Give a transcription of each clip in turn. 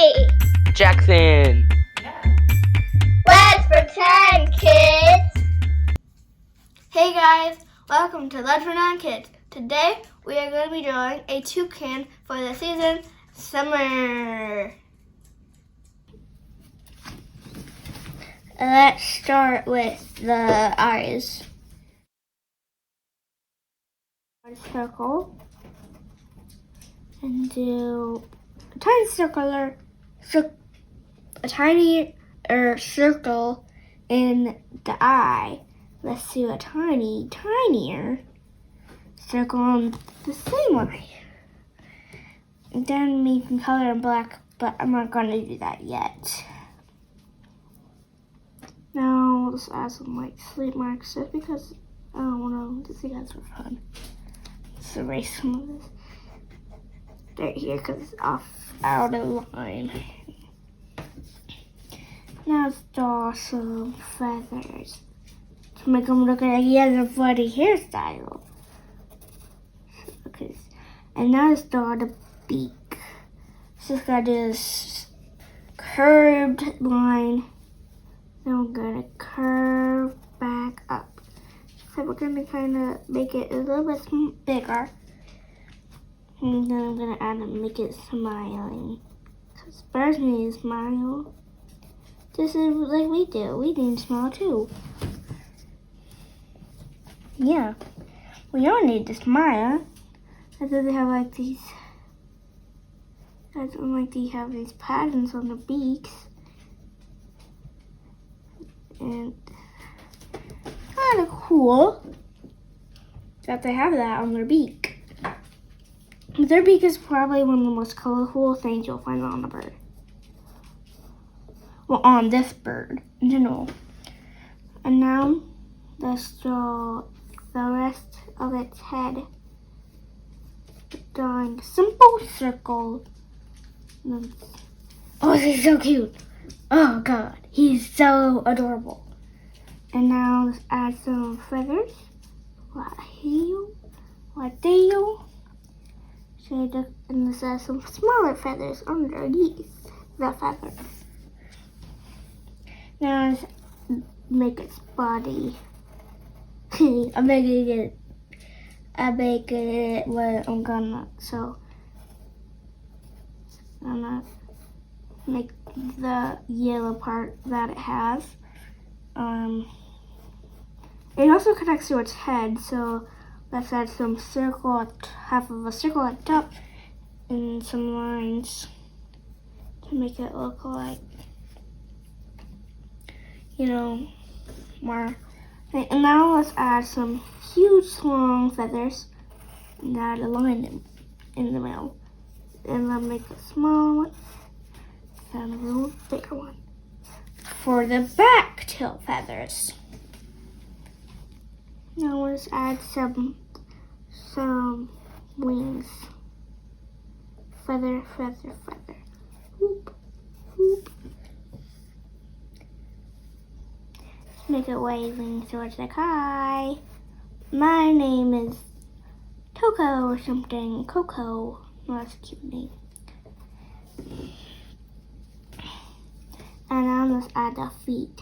Riley. Jackson. Let's pretend, kids. Hey guys, welcome to Let's Pretend Kids. Today we are going to be drawing a toucan for the season summer. Let's start with the eyes. A circle and do a tiny circle in the eye. Let's do a tinier circle on the same eye. And then we can color in black, but I'm not going to do that yet. Now let's add some sleep marks just because I don't want to see guys for fun. Let's erase some of this right here because it's out of line. Now let's draw some feathers to make him look like he has a funny hairstyle. Okay, and now let's draw the beak. Just gotta do this curved line. Then we're gonna curve back up. So we're gonna kind of make it a little bit bigger. And then I'm gonna add and make it smiling. Because birds need to smile. Just like we do. We need to smile too. Yeah. We all need to smile. And then they have these. I don't like they have these patterns on their beaks. And kind of cool that they have that on their beak. Their beak is probably one of the most colorful things you'll find on a bird. Well, on this bird in general. And now let's draw the rest of its head. Drawing a simple circle. Oh, he's so cute. Oh God, he's so adorable. And now let's add some feathers. Like tail. And let's add some smaller feathers underneath the feathers. Now let's make its body. I'm making it what I'm gonna, so I'm gonna make the yellow part that it has. It also connects to its head, so let's add some half of a circle at the top and some lines to make it look like, more. And now let's add some huge long feathers and add a line in the middle. And then make a small one and a little bigger one for the back tail feathers. Now let's add some wings. Feather, feather, feather. Whoop, whoop. Let's make it waving towards the sky. My name is Coco or something. Coco. Oh, that's a cute name. And now let's add the feet.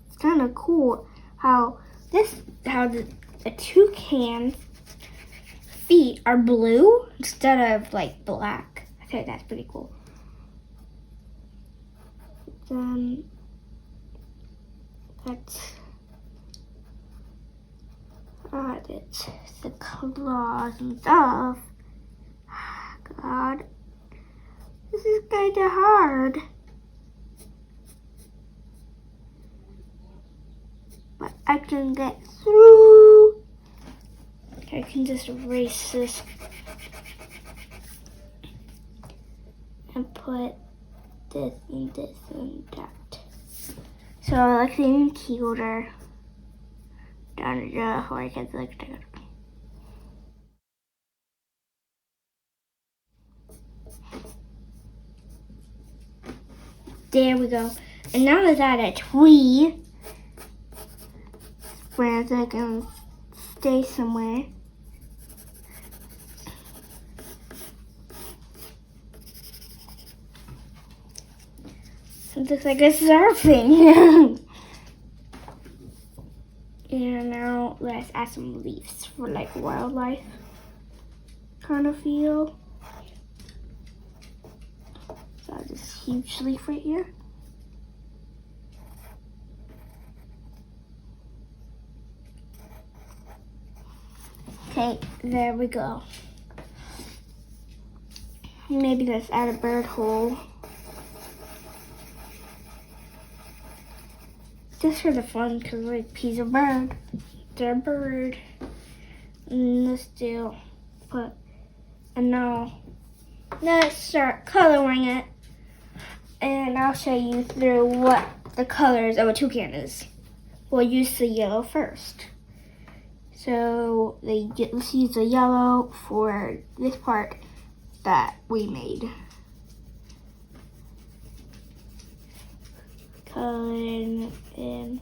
It's kind of cool how the toucan feet are blue instead of black. I think that's pretty cool. Then let's add it, the claws and stuff. God, this is kind of hard. But I can get through. I can just erase this and put this and this and that. So I like the cuter. Down the or I can select it. There we go. And now let's add a tree where it's gonna stay somewhere. It looks like it's surfing. And now let's add some leaves for like wildlife kind of feel. So I have this huge leaf right here. Okay, there we go. Maybe let's add a bird hole. Just for the fun, because like he's a bird. They're a bird. And let's and now let's start coloring it. And I'll show you through what the colors of a toucan is. We'll use the yellow first. So let's use the yellow for this part that we made. Coloring in.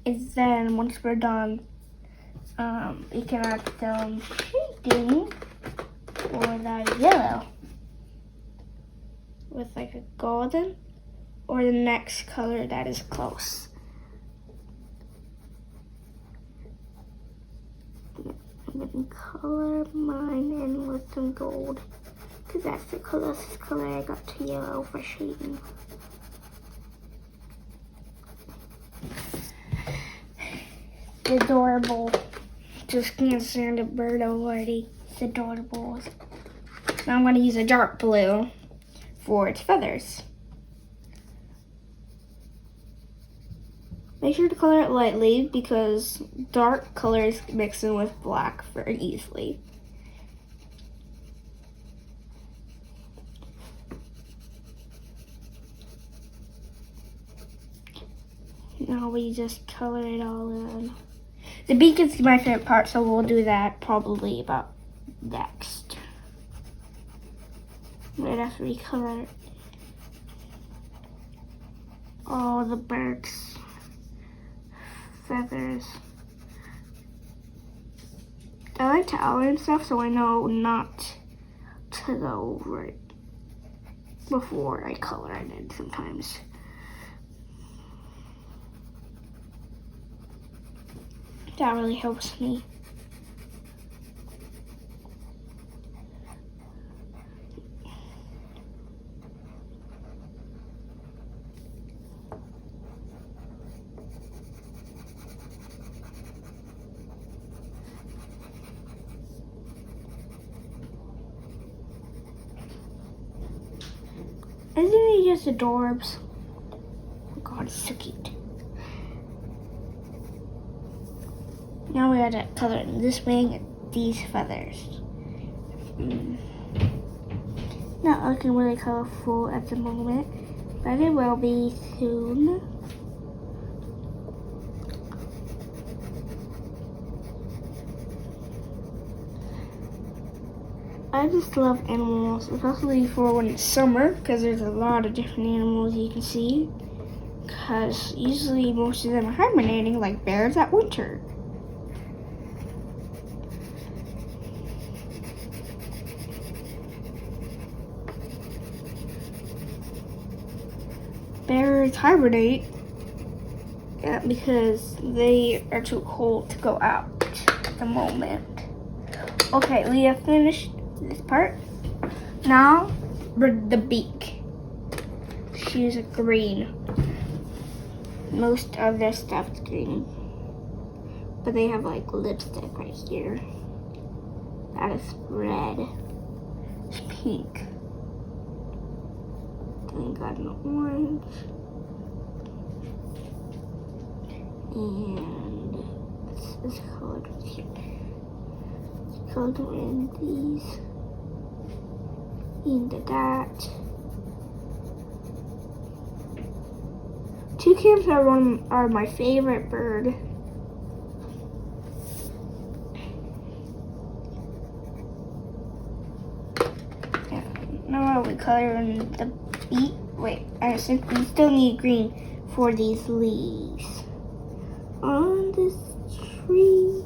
And then once we're done, we can add some shading for that yellow with like a golden or the next color that is close. I'm gonna color mine in with some gold because that's the closest color I got to yellow for shading. Adorable. Just can't stand a bird already. It's adorable. Now I'm going to use a dark blue for its feathers. Make sure to color it lightly because dark colors mix in with black very easily. Now we just color it all in. The beak is my favorite part, so we'll do that probably about next. Right after we color all the bird's feathers. I like to outline stuff so I know not to go over it before I color it in sometimes. That really helps me. Isn't he just adorbs? Oh God, it's so cute. Now we gotta color in this wing and these feathers. Not looking really colorful at the moment, but it will be soon. I just love animals, especially for when it's summer, because there's a lot of different animals you can see. Because usually most of them are hibernating like bears at winter. Bears hibernate because they are too cold to go out at the moment. Okay, we have finished this part. Now, the beak. She's a green. Most of their stuff's green. But they have like lipstick right here. That is red. It's pink. Then got an orange. And it's colored right here. It's colored in these. Into that. Toucans are my favorite bird. Now we color in the beak. Wait, I think we still need green for these leaves on this tree.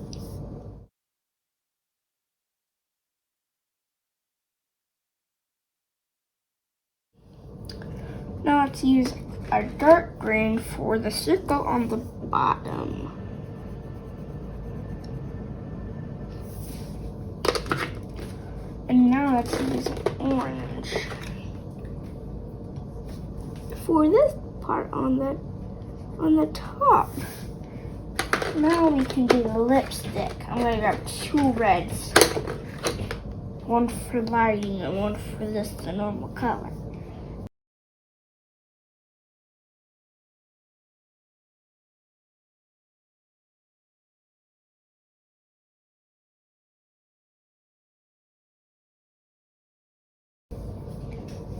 Now let's use a dark green for the circle on the bottom. And now let's use orange for this part on the top. Now we can do the lipstick. I'm gonna grab 2 reds. One for lighting and one for this, the normal color.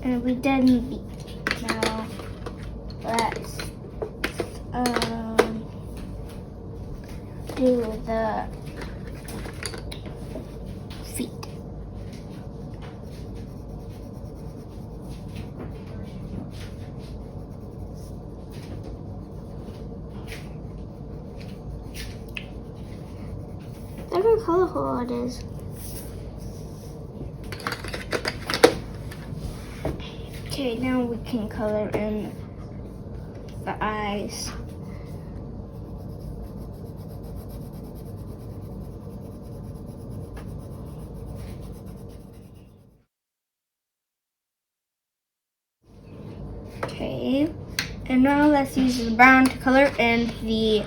And we did the beak. Now let's do the feet. Look how colorful it is. Okay, now we can color in the eyes. Okay, and now let's use the brown to color in the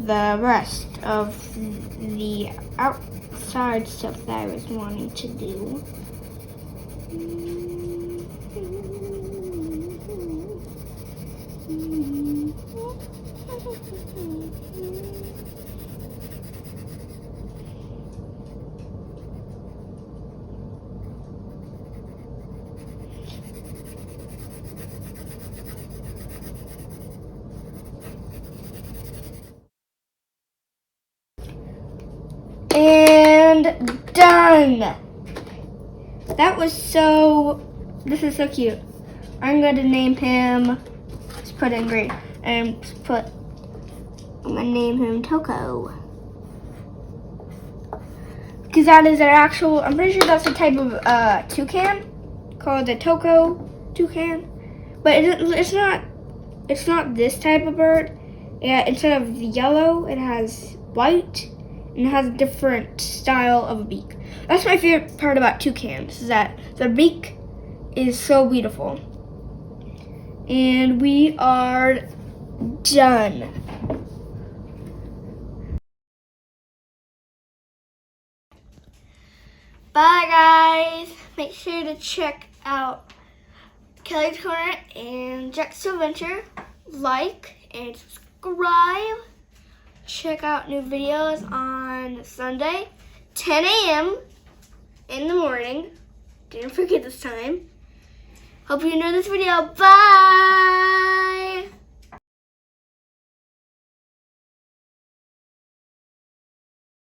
rest of the outside stuff that I was wanting to do. And done. This is so cute. I'm gonna name him, let's put in green, and I'm gonna name him Toco. Because that is an actual, I'm pretty sure that's a type of toucan called the toucan. But it's not this type of bird. Yeah, instead of the yellow, it has white. And it has a different style of a beak. That's my favorite part about toucans, is that the beak is so beautiful. And we are done. Bye guys. Make sure to check out Kelly's Corner and Jack's Adventure. Like and subscribe. Check out new videos on Sunday, 10 a.m. in the morning. Didn't forget this time. Hope you enjoyed this video. Bye!